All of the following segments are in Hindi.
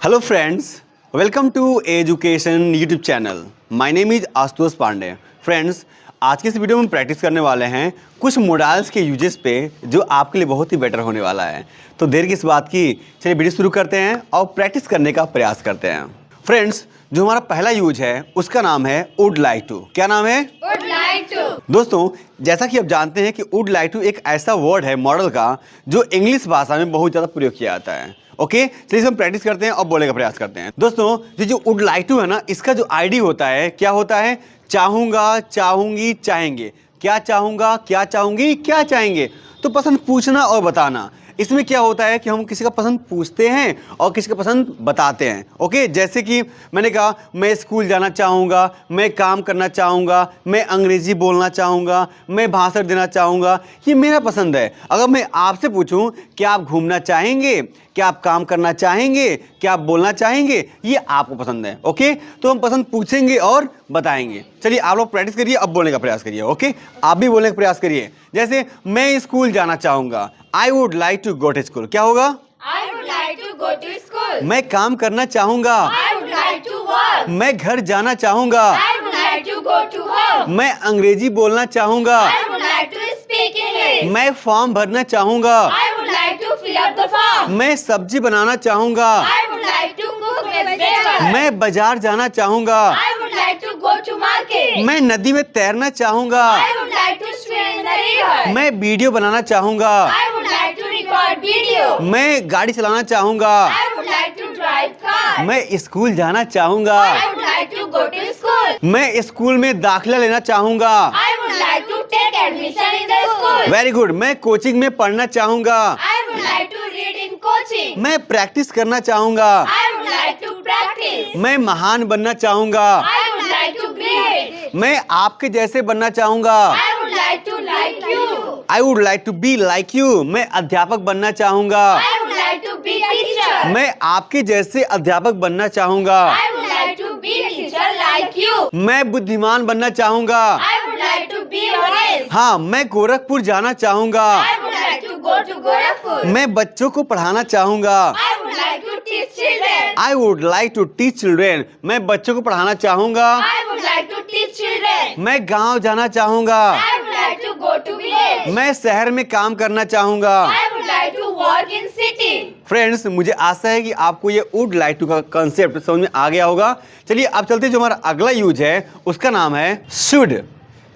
Hello friends, welcome to education YouTube channel. My name is Ashutosh Pandey. Friends, आज के इस वीडियो में हम प्रैक्टिस करने वाले हैं कुछ मॉडल्स के यूजेस पे जो आपके लिए बहुत ही बेटर होने वाला है। तो देर किस बात की, चलिए वीडियो शुरू करते हैं और प्रैक्टिस करने का प्रयास करते हैं। फ्रेंड्स, जो हमारा पहला यूज है उसका नाम है वुड लाइक टू। क्या नाम है? Would like to. दोस्तों, जैसा कि आप जानते हैं कि वुड लाइक टू एक ऐसा वर्ड है मॉडल का जो इंग्लिश भाषा में बहुत ज़्यादा प्रयोग किया जाता है। ओके, चलिए हम प्रैक्टिस करते हैं और बोलने का प्रयास करते हैं। दोस्तों, ये जो वुड लाइक टू है ना, इसका जो आईडी होता है, क्या होता है? चाहूँगा, चाहूँगी, चाहेंगे। क्या चाहूँगा, क्या चाहूँगी, क्या चाहेंगे। तो पसंद पूछना और बताना। इसमें क्या होता है कि हम किसी का पसंद पूछते हैं और किसी का पसंद बताते हैं। ओके, जैसे कि मैंने कहा मैं स्कूल जाना चाहूँगा, मैं काम करना चाहूँगा, मैं अंग्रेजी बोलना चाहूँगा, मैं भाषण देना चाहूँगा, ये मेरा पसंद है। अगर मैं आपसे पूछूं क्या आप घूमना चाहेंगे, क्या आप काम करना चाहेंगे, क्या आप बोलना चाहेंगे, ये आपको पसंद है। ओके, तो हम पसंद पूछेंगे और बताएंगे। चलिए आप लोग प्रैक्टिस करिए, अब बोलने का प्रयास करिए। ओके, आप भी बोलने का प्रयास करिए। जैसे मैं स्कूल जाना चाहूँगा, I would like to go to school. क्या होगा? I would like to go to school. मैं काम करना चाहूँगा, I would like to work. मैं घर जाना चाहूँगा, I would like to go to home. मैं अंग्रेजी बोलना चाहूँगा, I would like to speak English. मैं फॉर्म भरना चाहूँगा, I would like to fill up the form. मैं सब्जी बनाना चाहूँगा, I would like to cook vegetables. मैं बाजार जाना चाहूँगा, I would like to go to market. मैं नदी में तैरना चाहूँगा, I would like to swim in the river. मैं वीडियो बनाना चाहूँगा, I would like to record video. मैं गाड़ी चलाना चाहूँगा, I would like to drive car. मैं स्कूल जाना चाहूँगा, I would like to go to school. मैं स्कूल में दाखिला लेना चाहूँगा। I would like to take admission in the school. Very good. मैं कोचिंग में पढ़ना चाहूँगा, I would like to read in coaching. मैं प्रैक्टिस करना चाहूँगा, I would like to practice. मैं महान बनना चाहूँगा, I would like to great. मैं आपके जैसे बनना चाहूँगा, I would like to like you. I would like to be like you. मैं अध्यापक बनना चाहूँगा, I would like to be teacher. मैं आपके जैसे अध्यापक बनना चाहूँगा, I would like to be teacher like you. मैं बुद्धिमान बनना चाहूँगा, I would like to be honest. हाँ, मैं गोरखपुर जाना चाहूँगा, I would like to go to Gorakhpur. मैं बच्चों को पढ़ाना चाहूँगा, I would like to teach children. I would like to teach children. मैं बच्चों को पढ़ाना चाहूँगा, I would like to teach children. मैं गांव जाना चाहूँगा, I would like to go to village. मैं शहर में काम करना चाहूँगा। I would like to work in city. Friends, मुझे आशा है कि आपको ये वुड लाइक टू का कंसेप्ट समझ में आ गया होगा। चलिए अब चलते हैं, जो हमारा अगला यूज है उसका नाम है शुड।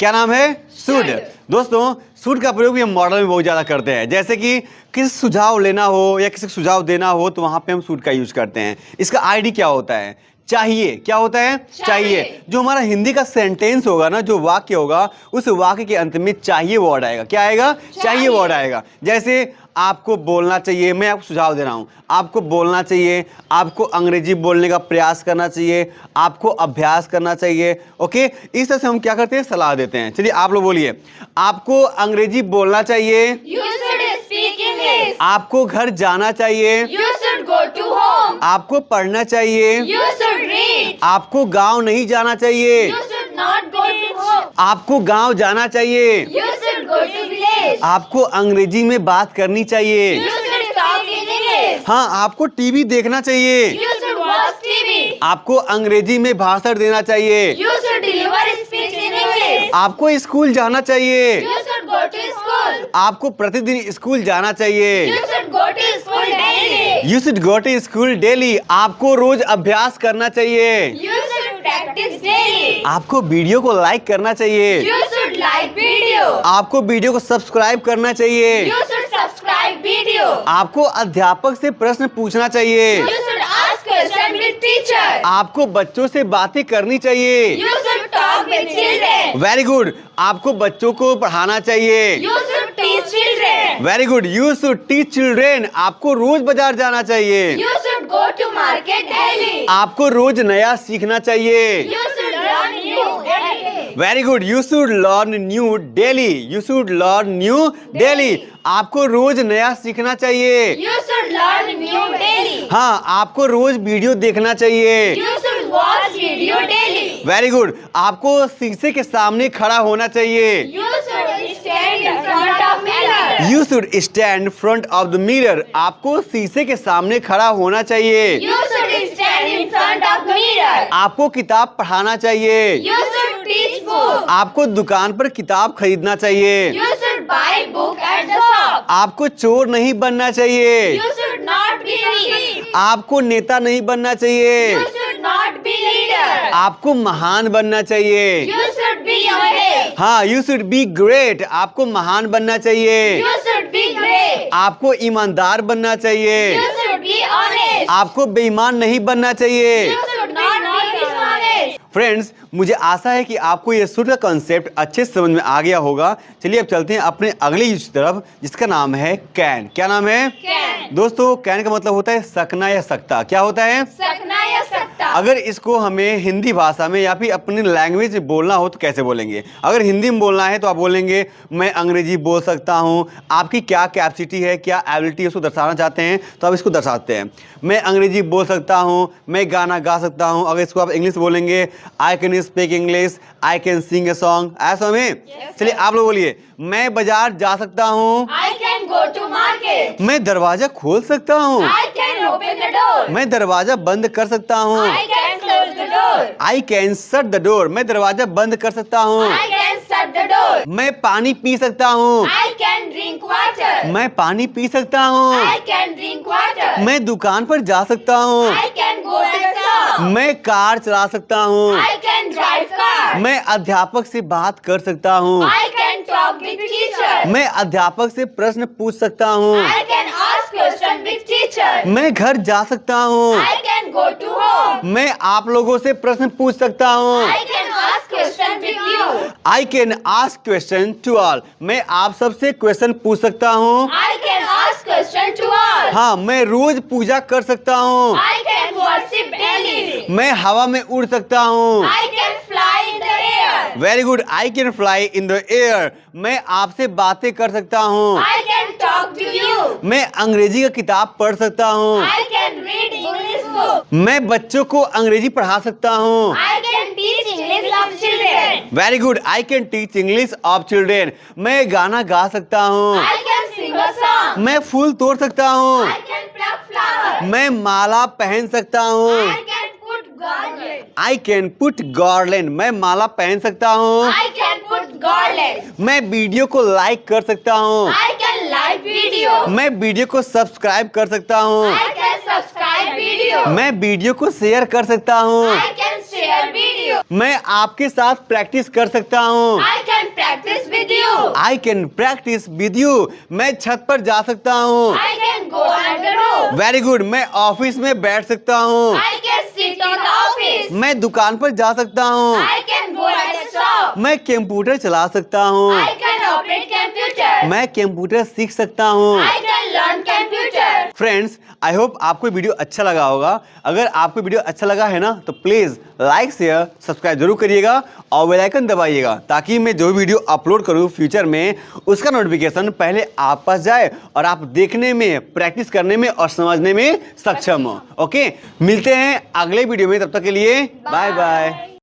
क्या नाम है? शुड। दोस्तों, शुड का प्रयोग भी हम मॉडल में बहुत ज़्यादा करते हैं। जैसे कि किसी सुझाव लेना हो या किसी को सुझाव देना हो तो वहाँ पे हम शुड का यूज करते हैं। इसका आईडी क्या होता है? चाहिए। क्या होता है? चाहिए। जो हमारा हिंदी का सेंटेंस होगा ना, जो वाक्य होगा, उस वाक्य के अंत में चाहिए वर्ड आएगा। क्या आएगा? चाहिए वर्ड आएगा। जैसे आपको बोलना चाहिए, मैं आपको सुझाव दे रहा हूँ, आपको बोलना चाहिए, आपको अंग्रेजी बोलने का प्रयास करना चाहिए, आपको अभ्यास करना चाहिए। ओके, इस तरह से हम क्या करते हैं? सलाह देते हैं। चलिए आप लोग बोलिए, आपको अंग्रेजी बोलना चाहिए, You should speak English. आपको घर जाना चाहिए, You should go to home. आपको पढ़ना चाहिए, You should read. आपको गांव नहीं जाना चाहिए, You should not go to home. आपको गांव जाना चाहिए, You should go to village. आपको अंग्रेजी में बात करनी चाहिए, You should talk in English. हाँ, आपको टीवी देखना चाहिए, You should watch TV. आपको अंग्रेजी में भाषण देना चाहिए, You should deliver speech in English. आपको स्कूल जाना चाहिए, You should go to school. आपको प्रतिदिन स्कूल जाना चाहिए, You should go to school daily. You should go to school daily, आपको रोज अभ्यास करना चाहिए, You should practice daily. आपको वीडियो को लाइक करना चाहिए, You should like video. आपको वीडियो को सब्सक्राइब करना चाहिए, You should subscribe video. आपको अध्यापक से प्रश्न पूछना चाहिए, You should ask question with teacher. आपको बच्चों से बातें करनी चाहिए। You should talk with children. Very good. आपको बच्चों को पढ़ाना चाहिए। You should teach children. Very good. You should teach children. आपको रोज बाजार जाना चाहिए, You should go to market daily. आपको रोज नया सीखना चाहिए। You should learn new daily. Very good. You should learn new daily, you should learn new daily. आपको रोज नया सीखना चाहिए। You should learn new daily. हाँ, आपको रोज वीडियो देखना चाहिए। You should watch video daily. Very good. आपको शीशे के सामने खड़ा होना चाहिए। You should stand in front of mirror. You should stand front of the mirror. आपको शीशे के सामने खड़ा होना चाहिए। You should stand in front of mirror. आपको किताब पढ़ाना चाहिए। You should teach book. आपको दुकान पर किताब खरीदना चाहिए। You should buy book at the shop. आपको चोर नहीं बनना चाहिए। You should not be thief. आपको नेता नहीं बनना चाहिए। You should not be leader. आपको महान बनना चाहिए। You should be great. हाँ, यू शुड बी ग्रेट। आपको महान बनना चाहिए। You should be great. आपको ईमानदार बनना चाहिए। You should be honest. आपको बेईमान नहीं बनना चाहिए। You should not be dishonest. Friends, मुझे आशा है कि आपको ये सूत्र का कॉन्सेप्ट अच्छे से समझ में आ गया होगा। चलिए अब चलते हैं अपने अगले यूज की तरफ, जिसका नाम है कैन। क्या नाम है? Can. दोस्तों, कैन का मतलब होता है सकना या सकता। क्या होता है? सकना या सकता. अगर इसको हमें हिंदी भाषा में या फिर अपनी लैंग्वेज में बोलना हो तो कैसे बोलेंगे? अगर हिंदी में बोलना है तो आप बोलेंगे मैं अंग्रेजी बोल सकता हूँ। आपकी क्या कैपेसिटी है, क्या एबिलिटी है, उसको दर्शाना चाहते हैं तो आप इसको दर्शाते हैं। मैं अंग्रेजी बोल सकता हूँ, मैं गाना गा सकता हूँ। अगर इसको आप इंग्लिश बोलेंगे, I can speak English, I can sing a song. ऐसा में चलिए आप लोग बोलिए, मैं बाजार जा सकता हूँ। I can go to market. मैं दरवाजा खोल सकता हूँ। I can open the door. मैं दरवाजा बंद कर सकता हूँ। I can close the door. I can shut the door. मैं दरवाजा बंद कर सकता हूँ। I can shut the door. मैं पानी पी सकता हूँ। I can drink water. मैं पानी पी सकता हूँ। I can drink water. मैं दुकान पर जा सकता हूँ। I can go to the shop. मैं कार चला सकता हूँ। I can drive car. मैं अध्यापक से बात कर सकता हूँ। I can talk with teacher. मैं अध्यापक से प्रश्न पूछ सकता हूँ। I can ask question with teacher. मैं घर जा सकता हूँ। I can go to home. मैं आप लोगों से प्रश्न पूछ सकता हूँ। I can ask question with you. I can ask question to all. मैं आप सबसे क्वेश्चन पूछ सकता हूँ। I can ask question to all. हाँ, मैं रोज पूजा कर सकता हूँ। I can worship daily. मैं हवा में उड़ सकता हूँ। I can fly in the air. Very good. I can fly in the air. मैं आपसे बातें कर सकता हूँ। I can talk to you. मैं अंग्रेजी का किताब पढ़ सकता हूँ। I can read English book. मैं बच्चों को अंग्रेजी पढ़ा सकता हूँ। I can teach English of children. Very good. I can teach English of children. मैं गाना गा सकता हूँ। I can sing a song. मैं फूल तोड़ सकता हूँ। I can pluck flower. मैं माला पहन सकता हूँ। I can put garland. I can put garland. मैं माला पहन सकता हूँ। I can put garland. मैं वीडियो को लाइक कर सकता हूँ। I can like video. मैं वीडियो को सब्सक्राइब कर सकता हूँ। I can subscribe video. मैं वीडियो को शेयर कर सकता हूँ। I can share video. मैं आपके साथ प्रैक्टिस कर सकता हूँ। I can practice with you. I can practice with you. मैं छत पर जा सकता हूँ। I can go on the roof. Very good. मैं ऑफिस में बैठ सकता हूँ। I can sit in the office. मैं दुकान पर जा सकता हूँ। I can go at the shop. मैं कंप्यूटर चला सकता हूँ। I can operate computer. मैं कंप्यूटर सीख सकता हूँ। I can learn computer. Friends, I hope आपको वीडियो अच्छा लगा होगा। अगर आपको वीडियो अच्छा लगा है ना तो प्लीज़ लाइक शेयर सब्सक्राइब जरूर करिएगा और बेल आइकन दबाइएगा, ताकि मैं जो वीडियो अपलोड करूँ फ्यूचर में उसका नोटिफिकेशन पहले आप पास जाए और आप देखने में, प्रैक्टिस करने में और समझने में सक्षम हो। ओके, मिलते हैं अगले वीडियो में। तब तक के लिए बाय बाय।